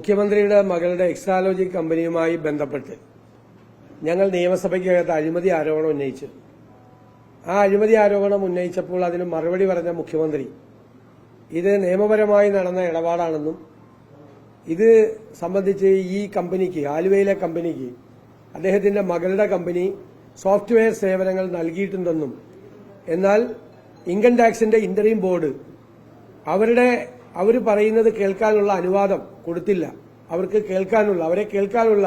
മുഖ്യമന്ത്രിയുടെ മകളുടെ എക്സാലോജിക് കമ്പനിയുമായി ബന്ധപ്പെട്ട് ഞങ്ങൾ നിയമസഭയ്ക്കകത്ത് അഴിമതി ആരോപണം ഉന്നയിച്ചു. ആ അഴിമതി ആരോപണം ഉന്നയിച്ചപ്പോൾ അതിന് മറുപടി പറഞ്ഞ മുഖ്യമന്ത്രി ഇത് നിയമപരമായി നടന്ന ഇടപാടാണെന്നും ഇത് സംബന്ധിച്ച് ഈ കമ്പനിക്ക്, ആലുവയിലെ കമ്പനിക്ക് അദ്ദേഹത്തിന്റെ മകളുടെ കമ്പനി സോഫ്റ്റ്വെയർ സേവനങ്ങൾ നൽകിയിട്ടുണ്ടെന്നും എന്നാൽ ഇൻകം ടാക്സിന്റെ ഇന്ററിം ബോർഡ് അവർ പറയുന്നത് കേൾക്കാനുള്ള അനുവാദം കൊടുത്തില്ല. അവരെ കേൾക്കാനുള്ള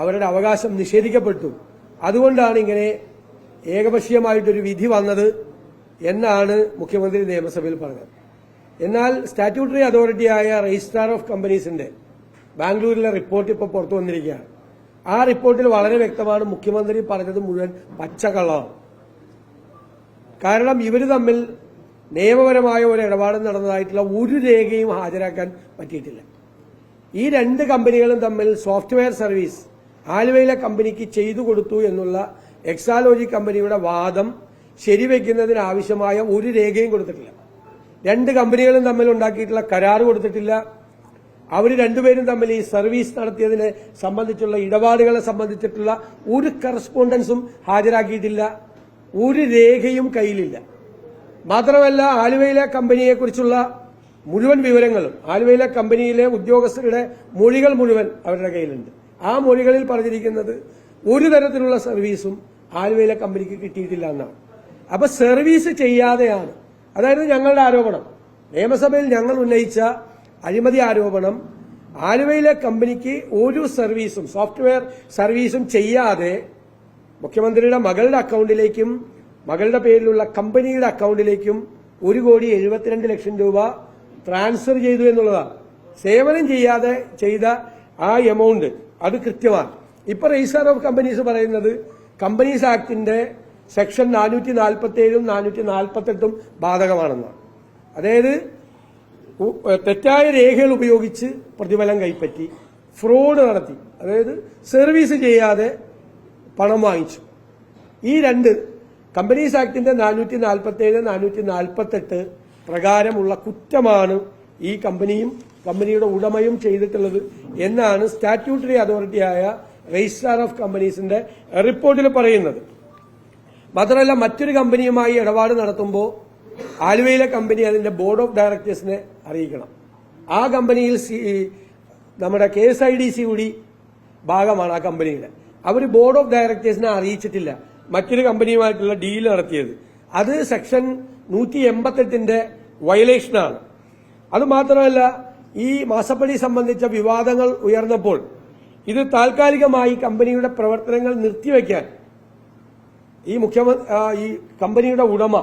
അവരുടെ അവകാശം നിഷേധിക്കപ്പെട്ടു. അതുകൊണ്ടാണ് ഇങ്ങനെ ഏകപക്ഷീയമായിട്ടൊരു വിധി വന്നത് എന്നാണ് മുഖ്യമന്ത്രി നിയമസഭയിൽ പറഞ്ഞത്. എന്നാൽ സ്റ്റാറ്റ്യൂട്ടറി അതോറിറ്റിയായ രജിസ്ട്രാർ ഓഫ് കമ്പനീസിന്റെ ബാംഗ്ലൂരിലെ റിപ്പോർട്ട് ഇപ്പോൾ പുറത്തു വന്നിരിക്കുകയാണ്. ആ റിപ്പോർട്ടിൽ വളരെ വ്യക്തമാണ് മുഖ്യമന്ത്രി പറഞ്ഞത് മുഴുവൻ പച്ചക്കള്ളമാണ്. കാരണം ഇവർ തമ്മിൽ നിയമപരമായ ഒരു ഇടപാട് നടന്നതായിട്ടുള്ള ഒരു രേഖയും ഹാജരാക്കാൻ പറ്റിയിട്ടില്ല. ഈ രണ്ട് കമ്പനികളും തമ്മിൽ സോഫ്റ്റ്വെയർ സർവീസ് ആലുവയിലെ കമ്പനിക്ക് ചെയ്തു കൊടുത്തു എന്നുള്ള എക്സാലോജി കമ്പനിയുടെ വാദം ശരിവെക്കുന്നതിനാവശ്യമായ ഒരു രേഖയും കൊടുത്തിട്ടില്ല. രണ്ട് കമ്പനികളും തമ്മിൽ ഉണ്ടാക്കിയിട്ടുള്ള കരാർ കൊടുത്തിട്ടില്ല. അവർ രണ്ടുപേരും തമ്മിൽ ഈ സർവീസ് നടത്തിയതിനെ സംബന്ധിച്ചുള്ള ഇടപാടുകളെ സംബന്ധിച്ചിട്ടുള്ള ഒരു കറസ്പോണ്ടൻസും ഹാജരാക്കിയിട്ടില്ല. ഒരു രേഖയും കയ്യിലില്ല. മാത്രമല്ല ആലുവയിലെ കമ്പനിയെക്കുറിച്ചുള്ള മുഴുവൻ വിവരങ്ങളും ആലുവയിലെ കമ്പനിയിലെ ഉദ്യോഗസ്ഥരുടെ മൊഴികൾ മുഴുവൻ അവരുടെ കയ്യിലുണ്ട്. ആ മൊഴികളിൽ പറഞ്ഞിരിക്കുന്നത് ഒരു തരത്തിലുള്ള സർവീസും ആലുവയിലെ കമ്പനിക്ക് കിട്ടിയിട്ടില്ല എന്നാണ്. അപ്പൊ സർവീസ് ചെയ്യാതെയാണ്, അതായത് ഞങ്ങളുടെ ആരോപണം, നിയമസഭയിൽ ഞങ്ങൾ ഉന്നയിച്ച അഴിമതി ആരോപണം, ആലുവയിലെ കമ്പനിക്ക് ഒരു സർവീസും സോഫ്റ്റ്വെയർ സർവീസും ചെയ്യാതെ മുഖ്യമന്ത്രിയുടെ മകളുടെ അക്കൌണ്ടിലേക്കും മകളുടെ പേരിലുള്ള കമ്പനിയുടെ അക്കൌണ്ടിലേക്കും 1,72,00,000 രൂപ ട്രാൻസ്ഫർ ചെയ്തു എന്നുള്ളതാണ്. സേവനം ചെയ്യാതെ ചെയ്ത ആ എമൗണ്ട് അത് കൃത്യമാണ്. ഇപ്പൊ രജിസ്ട്രാർ ഓഫ് കമ്പനീസ് പറയുന്നത് കമ്പനീസ് ആക്ടിന്റെ സെക്ഷൻ 447 448 ബാധകമാണെന്നാണ്. അതായത് തെറ്റായ രേഖകൾ ഉപയോഗിച്ച് പ്രതിഫലം കൈപ്പറ്റി ഫ്രോഡ് നടത്തി, അതായത് സർവീസ് ചെയ്യാതെ പണം വാങ്ങിച്ചു. ഈ രണ്ട് കമ്പനീസ് ആക്ടിന്റെ 447 448 പ്രകാരമുള്ള കുറ്റമാണ് ഈ കമ്പനിയും കമ്പനിയുടെ ഉടമയും ചെയ്തിട്ടുള്ളത് എന്നാണ് സ്റ്റാറ്റ്യൂട്ടറി അതോറിറ്റിയായ രജിസ്ട്രാർ ഓഫ് കമ്പനീസിന്റെ റിപ്പോർട്ടിൽ പറയുന്നത്. മാത്രമല്ല മറ്റൊരു കമ്പനിയുമായി ഇടപാട് നടത്തുമ്പോൾ ആലുവയിലെ കമ്പനി അതിന്റെ ബോർഡ് ഓഫ് ഡയറക്ടേഴ്സിനെ അറിയിക്കണം. ആ കമ്പനിയിൽ നമ്മുടെ KSIDC കൂടി ഭാഗമാണ് ആ കമ്പനിയുടെ. അവർ ബോർഡ് ഓഫ് ഡയറക്ടേഴ്സിനെ അറിയിച്ചിട്ടില്ല മറ്റൊരു കമ്പനിയുമായിട്ടുള്ള ഡീൽ നടത്തിയത്. അത് സെക്ഷൻ 188 വയലേഷനാണ്. അതുമാത്രമല്ല ഈ മാസപ്പടി സംബന്ധിച്ച വിവാദങ്ങൾ ഉയർന്നപ്പോൾ ഇത് താൽക്കാലികമായി കമ്പനിയുടെ പ്രവർത്തനങ്ങൾ നിർത്തിവെക്കാൻ ഈ കമ്പനിയുടെ ഉടമ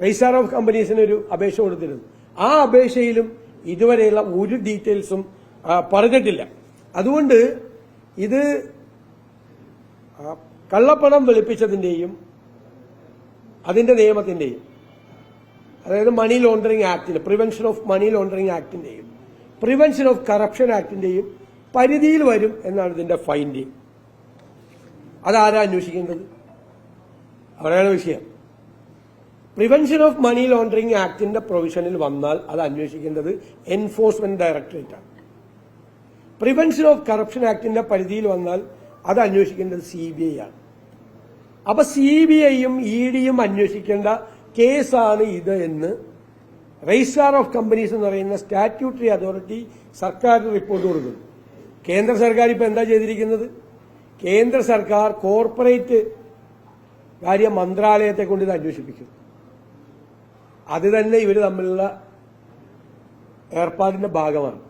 രജിസ്ട്രാർ ഓഫ് കമ്പനീസിന് ഒരു അപേക്ഷ കൊടുത്തിരുന്നു. ആ അപേക്ഷയിലും ഇതുവരെയുള്ള ഒരു ഡീറ്റെയിൽസും പറഞ്ഞിട്ടില്ല. അതുകൊണ്ട് ഇത് കള്ളപ്പണം വെളുപ്പിച്ചതിന്റെയും അതിന്റെ നിയമത്തിന്റെയും, അതായത് മണി ലോണ്ടറിംഗ് ആക്ടിന്റെ, പ്രിവെൻഷൻ ഓഫ് മണി ലോണ്ടറിംഗ് ആക്ടിന്റെയും പ്രിവെൻഷൻ ഓഫ് കറപ്ഷൻ ആക്ടിന്റെയും പരിധിയിൽ വരും എന്നാണ് ഇതിന്റെ ഫൈൻഡിങ്. അതാരാ അന്വേഷിക്കേണ്ടത്? അവിടെയാണ് വിഷയം. പ്രിവെൻഷൻ ഓഫ് മണി ലോണ്ടറിംഗ് ആക്ടിന്റെ പ്രൊവിഷനിൽ വന്നാൽ അത് അന്വേഷിക്കേണ്ടത് എൻഫോഴ്സ്മെന്റ് ഡയറക്ടറേറ്റ് ആണ്. പ്രിവെൻഷൻ ഓഫ് കറപ്ഷൻ ആക്ടിന്റെ പരിധിയിൽ വന്നാൽ അത് അന്വേഷിക്കേണ്ടത് CBI ആണ്. അപ്പൊ CBIയും EDയും അന്വേഷിക്കേണ്ട കേസാണ് ഇത് എന്ന് രജിസ്ട്രാർ ഓഫ് കമ്പനീസ് എന്ന് പറയുന്ന സ്റ്റാറ്റ്യൂട്ടറി അതോറിറ്റി സർക്കാരിന് റിപ്പോർട്ട് കൊടുക്കുന്നു. കേന്ദ്ര സർക്കാർ ഇപ്പൊ എന്താ ചെയ്തിരിക്കുന്നത്? കേന്ദ്ര സർക്കാർ കോർപ്പറേറ്റ് കാര്യ മന്ത്രാലയത്തെ കൊണ്ട് ഇത് അന്വേഷിപ്പിക്കുന്നു. അത് തന്നെ ഇവർ തമ്മിലുള്ള ഏർപ്പാടിന്റെ ഭാഗമാണ്.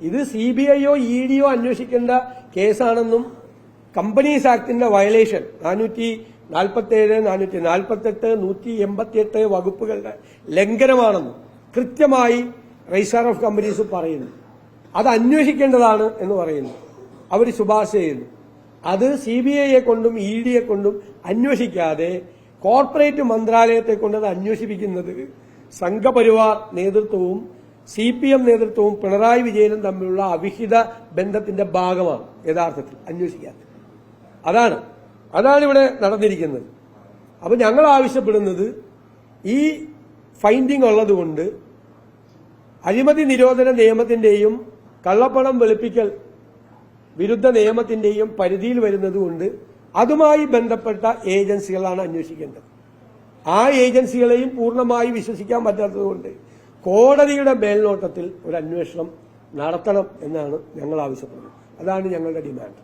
ഇത് CBIയോ EDയോ അന്വേഷിക്കേണ്ട കേസാണെന്നും കമ്പനീസ് ആക്ടിന്റെ വയലേഷൻ 447 448 188 വകുപ്പുകളുടെ ലംഘനമാണെന്നും കൃത്യമായി രജിസ്ട്രാർ ഓഫ് കമ്പനീസ് പറയുന്നു. അത് അന്വേഷിക്കേണ്ടതാണ് എന്ന് പറയുന്നു. അവർ ശുപാർശ ചെയ്യുന്നു. അത് CBIയെ കൊണ്ടും EDയെ കൊണ്ടും അന്വേഷിക്കാതെ കോർപ്പറേറ്റ് മന്ത്രാലയത്തെ കൊണ്ട് അത് അന്വേഷിപ്പിക്കുന്നത് സംഘപരിവാർ നേതൃത്വവും CPM നേതൃത്വവും പിണറായി വിജയനും തമ്മിലുള്ള അവിഹിത ബന്ധത്തിന്റെ ഭാഗമാണ് യഥാർത്ഥത്തിൽ അന്വേഷിക്കാത്തത്. അതാണ് ഇവിടെ നടന്നിരിക്കുന്നത്. അപ്പൊ ഞങ്ങൾ ആവശ്യപ്പെടുന്നത് ഈ ഫൈൻഡിംഗ് ഉള്ളതുകൊണ്ട് അഴിമതി നിരോധന നിയമത്തിന്റെയും കള്ളപ്പണം വെളുപ്പിക്കൽ വിരുദ്ധ നിയമത്തിന്റെയും പരിധിയിൽ വരുന്നതുകൊണ്ട് അതുമായി ബന്ധപ്പെട്ട ഏജൻസികളാണ് അന്വേഷിക്കേണ്ടത്. ആ ഏജൻസികളെയും പൂർണ്ണമായി വിശ്വസിക്കാൻ പറ്റാത്തതുകൊണ്ട് കോടതിയുടെ മേൽനോട്ടത്തിൽ ഒരു അന്വേഷണം നടത്തണം എന്നാണ് ഞങ്ങൾ ആവശ്യപ്പെടുന്നത്. അതാണ് ഞങ്ങളുടെ ഡിമാൻഡ്.